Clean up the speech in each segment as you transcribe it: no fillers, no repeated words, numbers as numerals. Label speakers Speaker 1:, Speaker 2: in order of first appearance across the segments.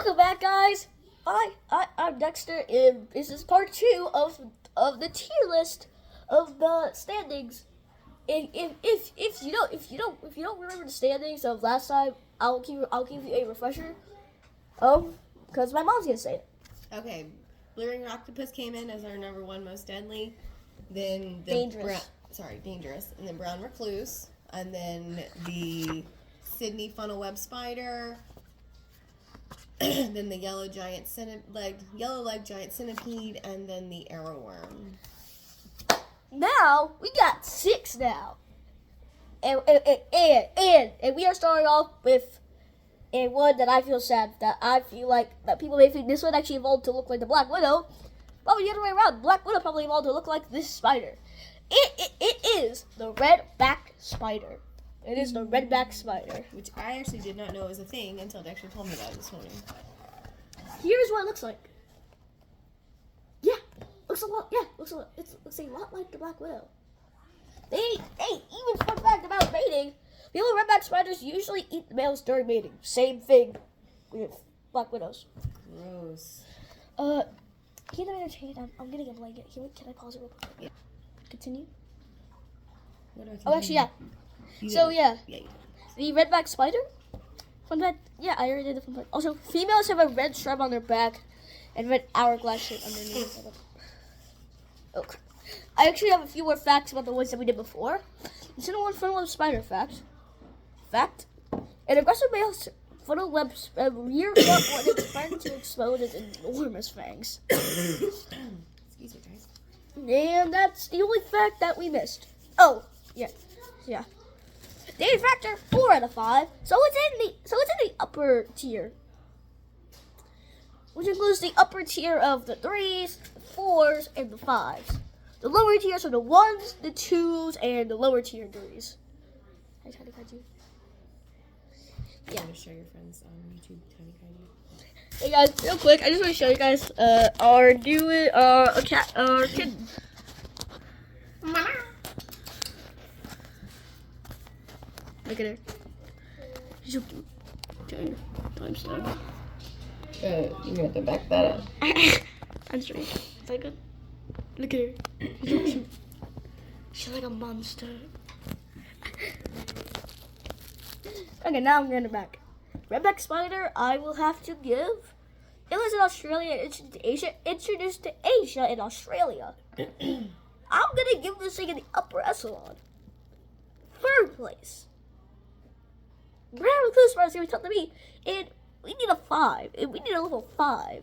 Speaker 1: Welcome back, guys. I'm Dexter, and this is part 2 of the tier list of the standings. And if you don't remember the standings of last time, I'll give you a refresher. Because my mom's gonna say it.
Speaker 2: Okay, Blue Ring Octopus came in as our number 1 most deadly. Then the
Speaker 1: Dangerous.
Speaker 2: Dangerous. And then Brown Recluse. And then the Sydney Funnel Web Spider. Then the yellow leg giant centipede, and then the arrowworm.
Speaker 1: Now we got 6 now, and we are starting off with one that I feel sad that people may think this one actually evolved to look like the Black Widow. Probably the other way around. Black Widow probably evolved to look like this spider. It is the red-backed spider. It is the red-backed spider.
Speaker 2: Which I actually did not know was a thing until Dexter told me about it this morning.
Speaker 1: Here's what it looks like. Yeah, looks a lot like the Black Widow. Even fun fact about mating, people with red-backed spiders usually eat the males during mating. Same thing with Black Widows.
Speaker 2: Gross.
Speaker 1: Keep them entertained. I'm getting a blanket. Can I pause it real quick?
Speaker 2: Yeah.
Speaker 1: Continue.
Speaker 2: What do I continue?
Speaker 1: Oh, actually, yeah. The red-backed spider. Fun fact, yeah, I already did the fun fact. Also, females have a red stripe on their back and red hourglass shape underneath. Okay. I actually have a few more facts about the ones that we did before. This is one funnel web spider fact. An aggressive male funnel web rear front when it's trying to explode its enormous fangs.
Speaker 2: Excuse me, guys.
Speaker 1: And that's the only fact that we missed. Oh, yeah. Dating factor 4 out of 5. So it's in the upper tier, which includes the upper tier of the 3s, the 4s, and the 5s. The lower tiers are the 1s, the 2s, and the lower tier 3s. Hi, Tiny Kaiju.
Speaker 2: Yeah. I'm going to show your friends on YouTube, Tiny Kaiju.
Speaker 1: Hey guys, real quick, I just want to show you guys our kitten. Look at her. She's so cute. Time stop.
Speaker 2: You're going to have to back that up.
Speaker 1: I'm straight. Is that good? Look at her. She's so cute. She's like a monster. Okay, now I'm getting it back. Redback spider, I will have to give. It was in Australia and introduced to Asia in Australia. I'm gonna give this thing in the upper echelon. 3rd place. Brown Recluse spider is gonna be tough to beat, and we need a 5. And we need a level 5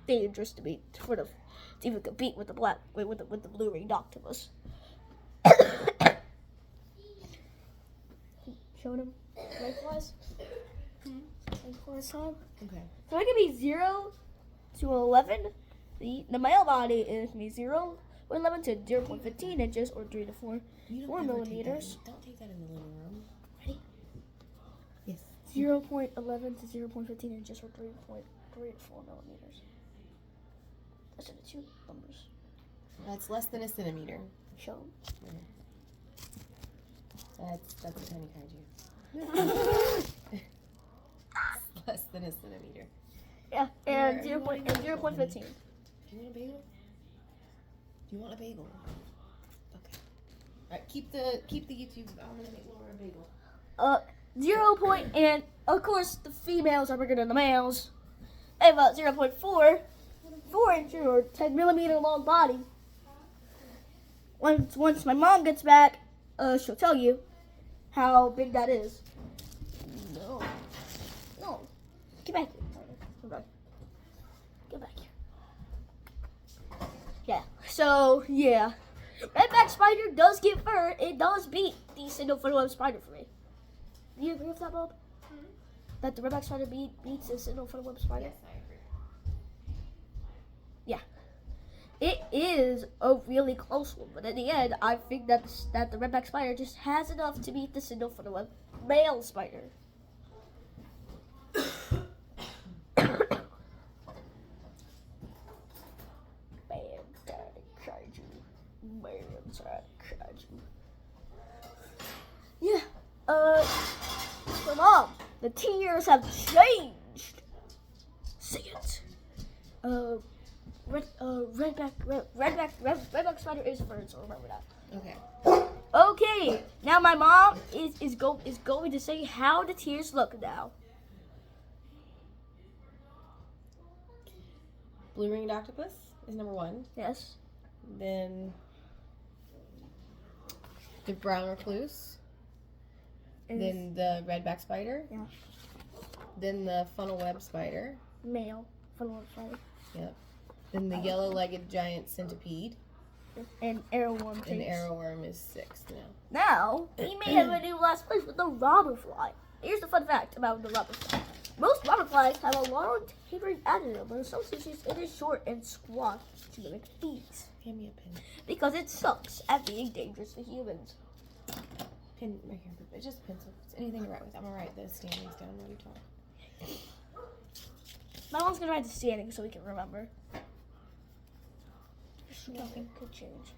Speaker 1: dangerous to beat to even compete with the blue ringed octopus. Showing him lengthwise. Lengthwise time.
Speaker 2: Okay.
Speaker 1: So it can be 0 to 11. The male body is going to be 0 or 11 to 0.15 inches or 3 to 4 millimeters.
Speaker 2: Don't take that in the living room.
Speaker 1: Ready?
Speaker 2: Yes.
Speaker 1: 0.11 to 0.15 inches or 3 to 4 millimeters. Those are the 2 numbers.
Speaker 2: That's less than a centimeter.
Speaker 1: Show them.
Speaker 2: That's a tiny kaiju. Less than a centimeter.
Speaker 1: Yeah, and 0.15.
Speaker 2: Do you want a bagel? Do you want a bagel? Okay. Alright, keep the YouTube. I'm gonna make Laura a bagel.
Speaker 1: 0 point, and of course the females are bigger than the males. They have about 0.4 inch or 10 millimeter long body. Once my mom gets back, she'll tell you how big that is. No. Get back here. Get back here. Yeah. So yeah, redback spider does get fur. It does beat the single funnel web spider for me. Do you agree with that, Bob? Mm-hmm. That the redback spider beats the single funnel web spider?
Speaker 2: Yes, I agree.
Speaker 1: Yeah. It is a really close one, but in the end, I think that the redback spider just has enough to beat the single funnel web male spider. Yeah. So Mom, the tiers have changed. say it. Redback spider is first, so remember that.
Speaker 2: Okay.
Speaker 1: Okay, now my mom is going to say how the tears look now.
Speaker 2: Blue ringed octopus is number 1.
Speaker 1: Yes.
Speaker 2: Then the brown recluse. Then the redback spider.
Speaker 1: Yeah.
Speaker 2: Then the funnel web spider.
Speaker 1: Male funnel web spider.
Speaker 2: Yep. Then the yellow-legged giant centipede.
Speaker 1: And arrowworm.
Speaker 2: And the arrowworm is 6th now.
Speaker 1: Now we may have a new last place with the robber fly. Here's the fun fact about the robber fly. Most robber flies have a long tapering adenoid, but in some species it is short and squat to mimic bees.
Speaker 2: Hand me a pin.
Speaker 1: Because it sucks at being dangerous to humans.
Speaker 2: Pin right here. Just pencil. It's anything to write with. I'm gonna write the standings down while you talk.
Speaker 1: My mom's gonna write the standing so we can remember. Nothing could change.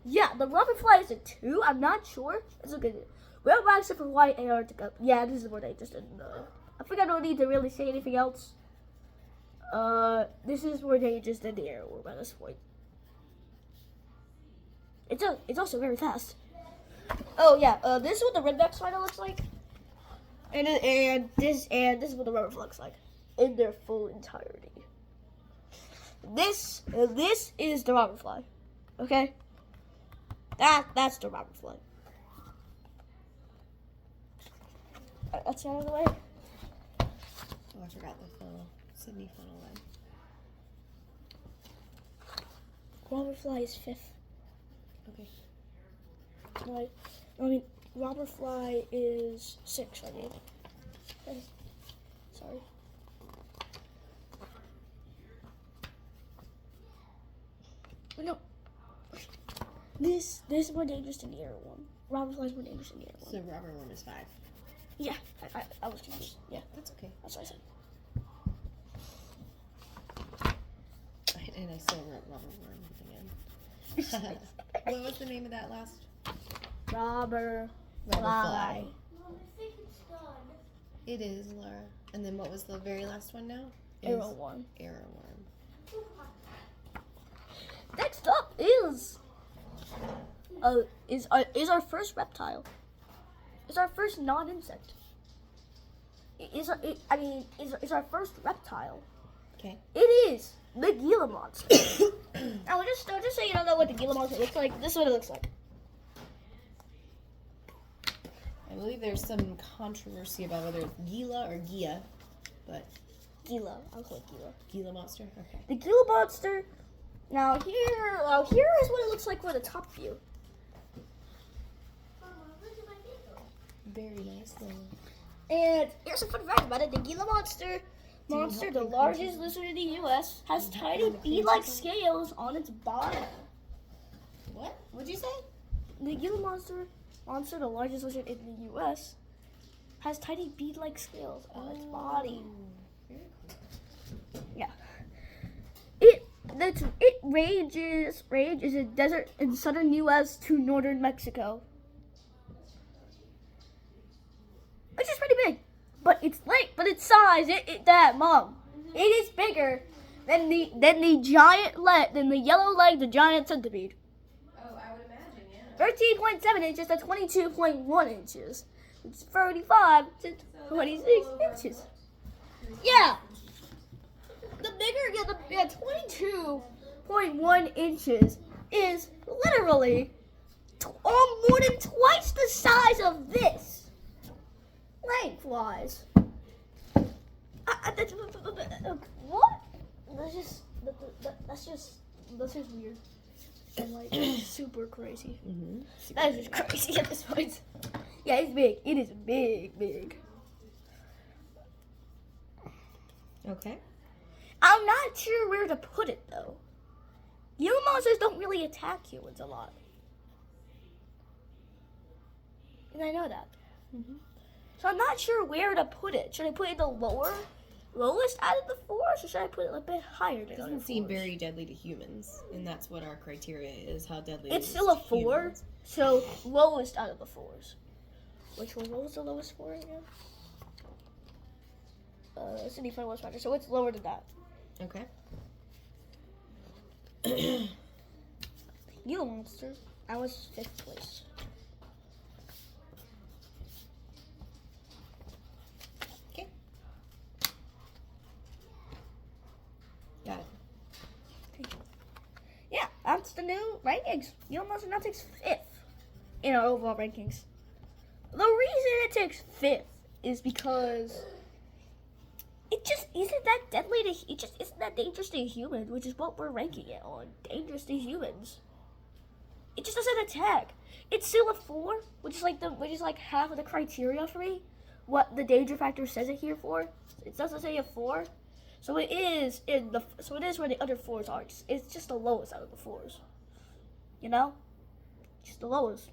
Speaker 1: Yeah, the robber fly is a 2. I'm not sure. It's a good. Well, except for white Antarctica. Yeah, this is what I just didn't know. I think I don't need to really say anything else. This is more dangerous than the arrowworm at this point. It's also very fast. Oh yeah, this is what the redback spider looks like, and this is what the robber fly looks like in their full entirety. This is the robber fly, okay? That's the robber fly. That's out of the way.
Speaker 2: Oh, I forgot the funnel. Sydney funnel web.
Speaker 1: Robber fly is 5th.
Speaker 2: Okay.
Speaker 1: Robber fly is 6th. I mean, okay. Sorry. No. This is more dangerous than the arrowworm. Robber fly is more dangerous than the arrowworm.
Speaker 2: So robber worm is 5.
Speaker 1: Yeah, I was confused. Yeah,
Speaker 2: That's okay.
Speaker 1: that's what I said.
Speaker 2: And I still wrote robber worm again. What was the name of that last?
Speaker 1: Robber
Speaker 2: Robber
Speaker 1: fly.
Speaker 2: fly. It is, Laura. And then what was the very last one now?
Speaker 1: Arrowworm.
Speaker 2: Arrowworm.
Speaker 1: Next up is our first reptile. It's our first non-insect. Is our first reptile.
Speaker 2: Okay.
Speaker 1: It is the Gila monster. Now, just so you don't know what the Gila monster looks like, this is what it looks like.
Speaker 2: I believe there's some controversy about whether it's Gila or Gia, but
Speaker 1: Gila. I'll call it Gila.
Speaker 2: Gila monster. Okay.
Speaker 1: The Gila monster. Now here is what it looks like for the top view.
Speaker 2: Very nice, Lola.
Speaker 1: And here's a fun fact about it: the Gila monster, the largest lizard in the U.S., has tiny bead-like scales on its body.
Speaker 2: What? What'd you say?
Speaker 1: The Gila monster, the largest lizard in the U.S., has tiny bead-like scales on its body.
Speaker 2: Very cool.
Speaker 1: Yeah. It ranges in desert in southern U.S. to northern Mexico, which is pretty big. But its size, Mom, it is bigger than the yellow-legged, the giant centipede.
Speaker 2: Oh, I would imagine, yeah.
Speaker 1: 13.7 inches to 22.1 inches. It's 35 to 26 inches. Yeah. The bigger, 22.1 inches is literally more than twice the size of this. Lengthwise. What? That's just weird. And like super crazy.
Speaker 2: Mm-hmm.
Speaker 1: That is just crazy at this point. Yeah, it's big. It is big.
Speaker 2: Okay.
Speaker 1: I'm not sure where to put it though. Gila monsters don't really attack humans a lot. And I know that.
Speaker 2: Mm-hmm.
Speaker 1: So I'm not sure where to put it. Should I put it in the lowest out of the forest, or should I put it a bit higher?
Speaker 2: It doesn't seem very deadly to humans, and that's what our criteria is, how deadly
Speaker 1: It's
Speaker 2: it is
Speaker 1: still a
Speaker 2: to
Speaker 1: 4,
Speaker 2: humans.
Speaker 1: so lowest out of the 4s. What was the lowest 4 again? city venomous spider, so it's lower than that.
Speaker 2: Okay.
Speaker 1: Gila monster. I was 5th place.
Speaker 2: Okay. Got it.
Speaker 1: Yeah, that's the new rankings. Gila monster now takes 5th in our overall rankings. The reason it takes 5th is because it just isn't that deadly to. It just isn't that dangerous to humans, which is what we're ranking it on. Dangerous to humans. It just doesn't attack. It's still a 4, which is like half of the criteria for me. What the danger factor says it here for. It doesn't say a 4, so it is where the other 4s are. It's just the lowest out of the 4s. You know, just the lowest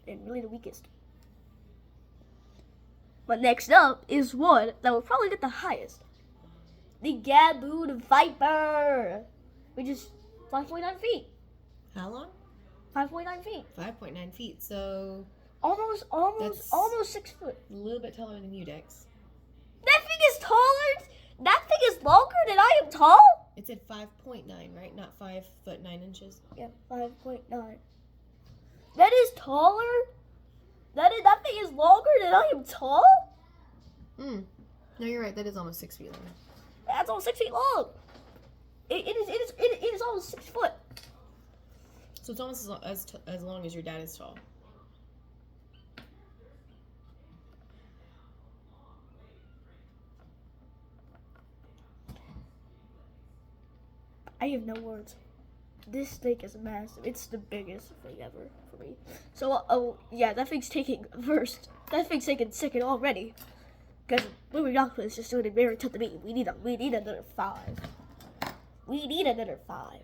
Speaker 1: and really the weakest. But next up is one that will probably get the highest. The Gaboon Viper, which is 5.9 feet.
Speaker 2: How long?
Speaker 1: 5.9 feet.
Speaker 2: 5.9 feet. So
Speaker 1: Almost 6 foot.
Speaker 2: a little bit taller than you, Dex.
Speaker 1: That thing is taller. That thing is longer than I am tall.
Speaker 2: It said 5.9, right? Not 5 foot 9 inches.
Speaker 1: Yeah, 5.9. That is taller. That thing is longer than I am tall.
Speaker 2: No, you're right. That is almost 6 feet long.
Speaker 1: That's almost 6 feet long. It is almost 6 foot.
Speaker 2: So it's almost as long as your dad is tall.
Speaker 1: I have no words. This steak is massive. It's the biggest thing ever for me. So, yeah, that thing's taking first. That thing's taking second already. Because Louis Octopus is just doing it very tough to beat. We need another 5. We need another 5.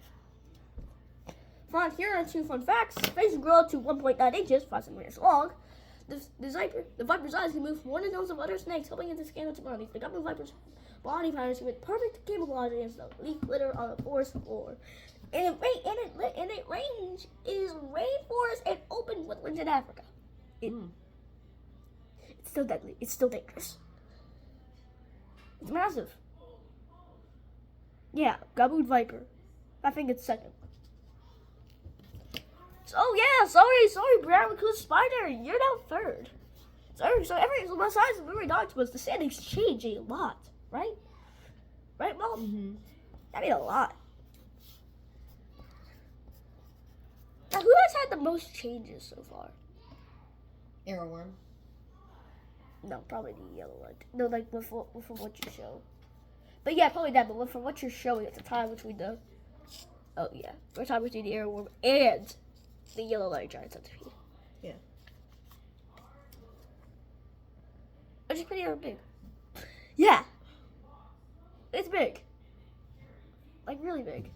Speaker 1: Here are 2 fun facts. Face grow up to 1.9 inches, 5 centimeters long. The viper's eyes can move more than those of other snakes, helping it to scan its body. The Gaboon viper's body patterns give it perfect camouflage against the leaf litter on the forest floor. And its range is rainforest and open woodlands in Africa. It's still deadly. It's still dangerous. It's massive. Yeah, Gaboon viper. I think it's second. Oh yeah, sorry, brown recluse spider. You're now third. So besides the Louis Octopus, the standings change a lot, right? Right, Mom?
Speaker 2: Mm-hmm.
Speaker 1: I mean a lot. Now, who has had the most changes so far?
Speaker 2: Arrowworm.
Speaker 1: No, probably the yellow light. No, like from what you show. But yeah, probably that. But from what you're showing at the time between the, oh yeah, we're talking between the arrowworm and the yellow light giant centipede.
Speaker 2: Yeah.
Speaker 1: Which is pretty big. Yeah. It's big. Like really big.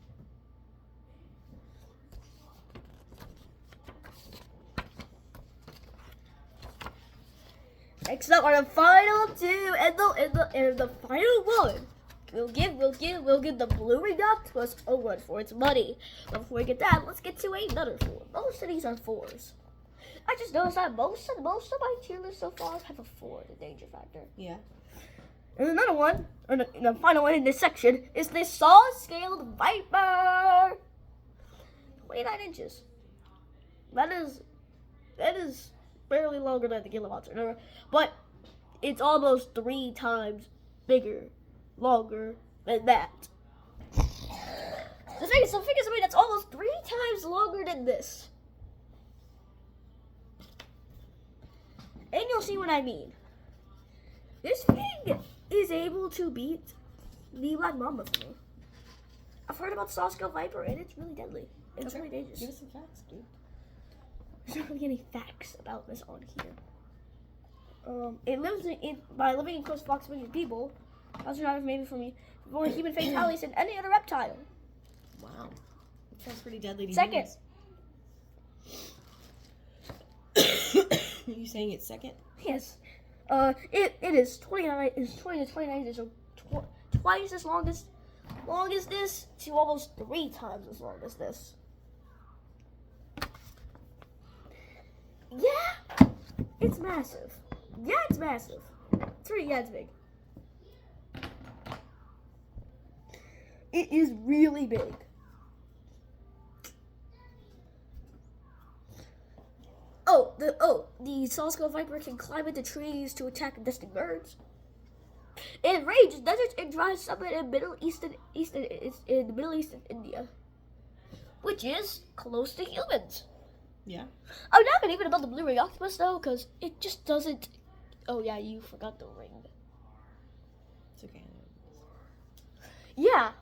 Speaker 1: Next up are the final 2 and the final one. We'll give the blue ring octopus a run for its money. But before we get that, let's get to another 4. Most of these are 4s. I just noticed that most of my tier list so far have a 4, the danger factor.
Speaker 2: Yeah.
Speaker 1: And another one, or the final one in this section, is the saw-scaled viper. 29 inches. That is barely longer than the Gila monster, but it's almost 3 times bigger, longer than that. So figure something that's almost 3 times longer than this. And you'll see what I mean. This thing is able to beat the Black Mamba for me. I've heard about saw-scaled viper, and it's really deadly. It's really dangerous.
Speaker 2: Give us some facts, dude.
Speaker 1: There's not really any facts about this on here. It lives by living in close proximity to people. Also not maybe for me more human fatalities than any other reptile.
Speaker 2: Wow. That sounds pretty deadly to
Speaker 1: Second.
Speaker 2: humans. Are you saying it's second?
Speaker 1: Yes. It is 29. It's 20 to 29 inches, so twice as long as this to almost 3 times as long as this. Yeah, it's massive. Yeah, it's massive. It's big. It is really big. The saw-scale viper can climb into trees to attack distant birds. It ranges deserts and dry summit in the Middle East and India, which is close to humans.
Speaker 2: Yeah.
Speaker 1: I'm not gonna even about the blue ring octopus though, because it just doesn't. Oh yeah, you forgot the ring.
Speaker 2: It's okay.
Speaker 1: Yeah,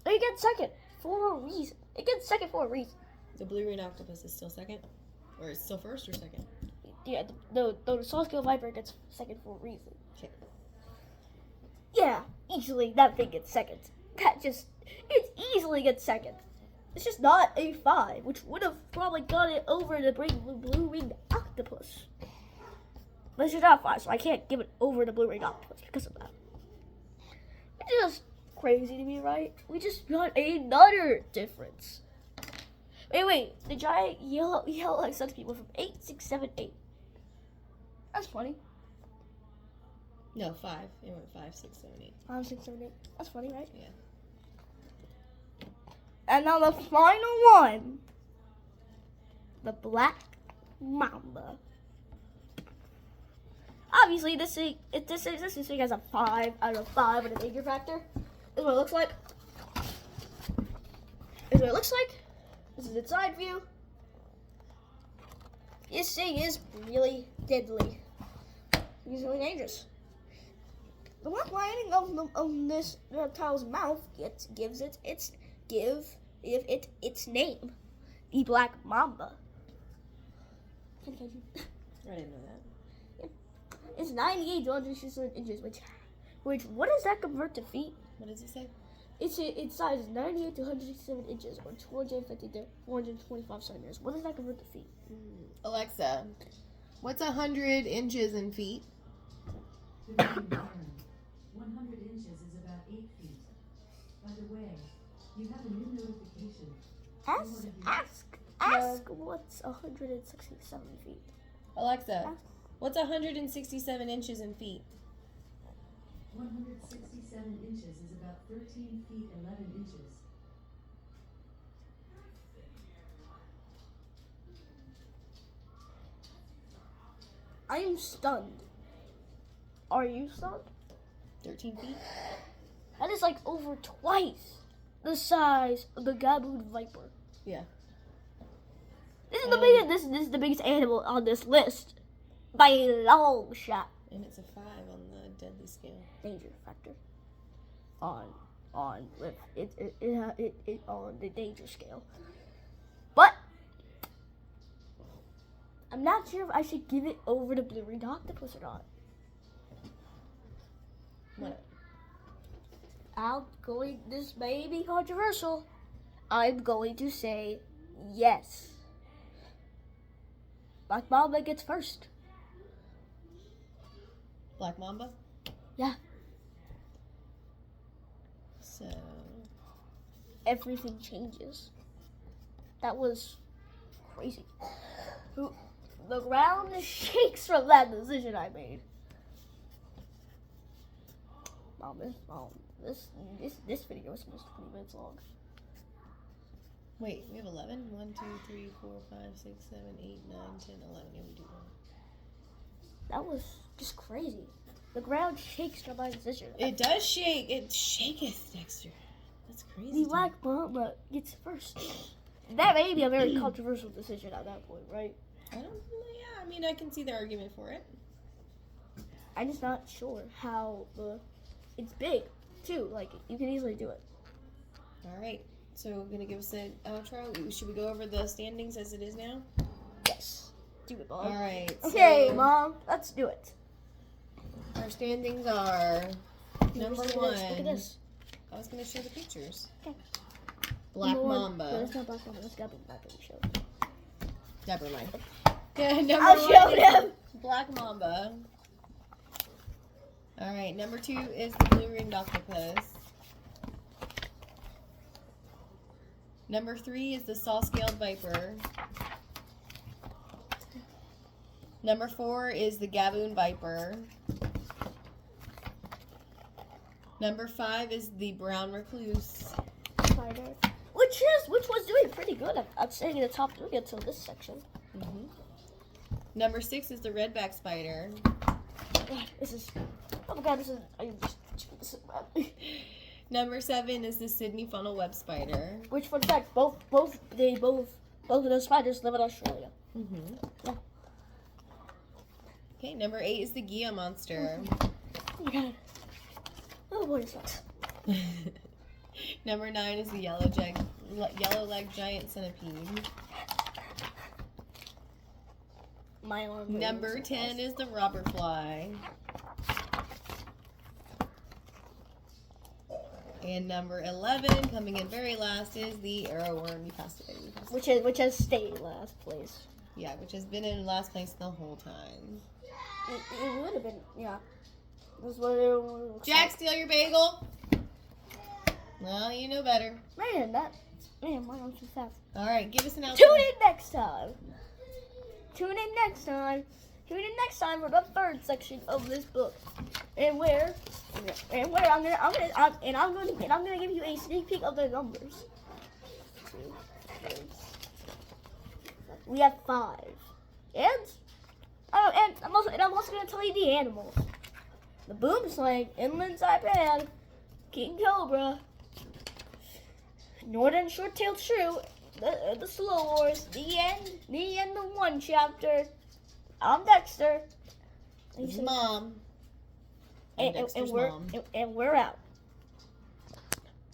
Speaker 1: it gets second for a reason. It gets second for a reason.
Speaker 2: The blue ring octopus is still second, or it's still first or second?
Speaker 1: Yeah, the saw-scale viper gets second for a reason.
Speaker 2: Okay.
Speaker 1: Yeah, easily that thing gets second. It easily gets second. It's just not a 5, which would have probably got it over the blue ringed octopus. But it's just not 5, so I can't give it over the blue ringed octopus because of that. It's just crazy to me, right? We just got another difference. Wait, the giant yellow like such people from 8, 6, 7, 8. That's funny.
Speaker 2: No, 5. It went 5, 6, 7, 8.
Speaker 1: 5, 6, 7, 8. That's funny, right?
Speaker 2: Yeah.
Speaker 1: And now the final one. The black mamba. Obviously, this thing has a 5 out of 5 with a danger factor. This is what it looks like. This is its side view. This thing is really deadly. It's really dangerous. The black lining of this reptile's mouth gives it its name, the black mamba.
Speaker 2: I didn't know that.
Speaker 1: It's 98 to 167 inches, which what does that convert to feet?
Speaker 2: What does it say?
Speaker 1: Its size is 98 to 167 inches, or 250 to 425 centimeters. What does that convert to feet?
Speaker 2: Alexa, what's 100 inches in feet?
Speaker 3: 100 inches is about 8 feet. By the way, you have a new notification.
Speaker 1: Ask what's 167 feet?
Speaker 2: Alexa, what's 167 inches in feet?
Speaker 3: 167 inches is about 13 feet 11 inches.
Speaker 1: I am stunned. Are you stunned?
Speaker 2: 13 feet?
Speaker 1: That is like over twice the size of the gaboon viper.
Speaker 2: Yeah.
Speaker 1: This is the biggest. This is the biggest animal on this list by a long shot.
Speaker 2: And it's a 5 on the deadly scale.
Speaker 1: Danger factor. On the danger scale. But I'm not sure if I should give it over the blue ringed octopus or not.
Speaker 2: What?
Speaker 1: This may be controversial. I'm going to say yes. Black Mamba gets first.
Speaker 2: Black Mamba?
Speaker 1: Yeah.
Speaker 2: So
Speaker 1: Everything changes. That was crazy. The ground shakes from that decision I made. This video is supposed to be 20 minutes long.
Speaker 2: wait, we have 11? 1, 2, 3, 4, 5, 6, 7, 8, 9, 10, 11. Yeah, we do one.
Speaker 1: That was just crazy. The ground shakes from my decision.
Speaker 2: It does shake. It shaketh, Dexter. That's crazy.
Speaker 1: The Black Mamba gets first. That may be a very controversial decision at that point, right?
Speaker 2: Yeah, I mean, I can see the argument for it.
Speaker 1: I'm just not sure how it's big too. Like you can easily do it.
Speaker 2: All right. So we're gonna give us an outro. Should we go over the standings as it is now?
Speaker 1: Yes. Do it, Mom.
Speaker 2: All right.
Speaker 1: Okay,
Speaker 2: so
Speaker 1: Mom. Let's do it.
Speaker 2: our standings are number
Speaker 1: Look at
Speaker 2: 1.
Speaker 1: this. Look at this.
Speaker 2: I was gonna show the pictures.
Speaker 1: Okay.
Speaker 2: Black
Speaker 1: No,
Speaker 2: Mamba.
Speaker 1: that's not Black Mamba. That's Gabriel Mamba we showed.
Speaker 2: Never mind. Yeah, number
Speaker 1: I'll
Speaker 2: 1
Speaker 1: show
Speaker 2: is
Speaker 1: him.
Speaker 2: Black Mamba. All right. Number 2 is the blue ringed octopus. Number 3 is the saw-scaled viper. Number 4 is the gaboon viper. Number 5 is the brown recluse.
Speaker 1: Spider. Which was doing pretty good. I'm staying in the top 3 until this section.
Speaker 2: Number 6 is the redback spider.
Speaker 1: God, this is. Oh my God, this is. This is bad.
Speaker 2: Number 7 is the Sydney funnel web spider.
Speaker 1: Which, fun fact, both of those spiders live in Australia. Yeah.
Speaker 2: Okay, number 8 is the Gia monster.
Speaker 1: Oh my God. Oh boy, it sucks.
Speaker 2: Number 9 is the yellow leg giant centipede.
Speaker 1: My arm.
Speaker 2: Number 10 is the robber fly. And number 11, coming in very last, is the arrowworm. You passed it.
Speaker 1: Which has stayed last place.
Speaker 2: Yeah, which has been in last place the whole time.
Speaker 1: It would have been, yeah. That's what it looks
Speaker 2: Jack, steal your bagel. Well, you know better.
Speaker 1: Man, my arm's too fast.
Speaker 2: All right, give us an outro.
Speaker 1: Tune in next time. Tune in next time for the 3rd section of this book, and where I'm gonna give you a sneak peek of the numbers. We have 5, and I'm also gonna tell you the animals: the boom slang, inland saipan, king cobra, northern short-tailed shrew, the slow horse, the end, the 1 chapter. I'm Dexter.
Speaker 2: His mom.
Speaker 1: And
Speaker 2: Dexter's
Speaker 1: we're
Speaker 2: mom.
Speaker 1: and we're out.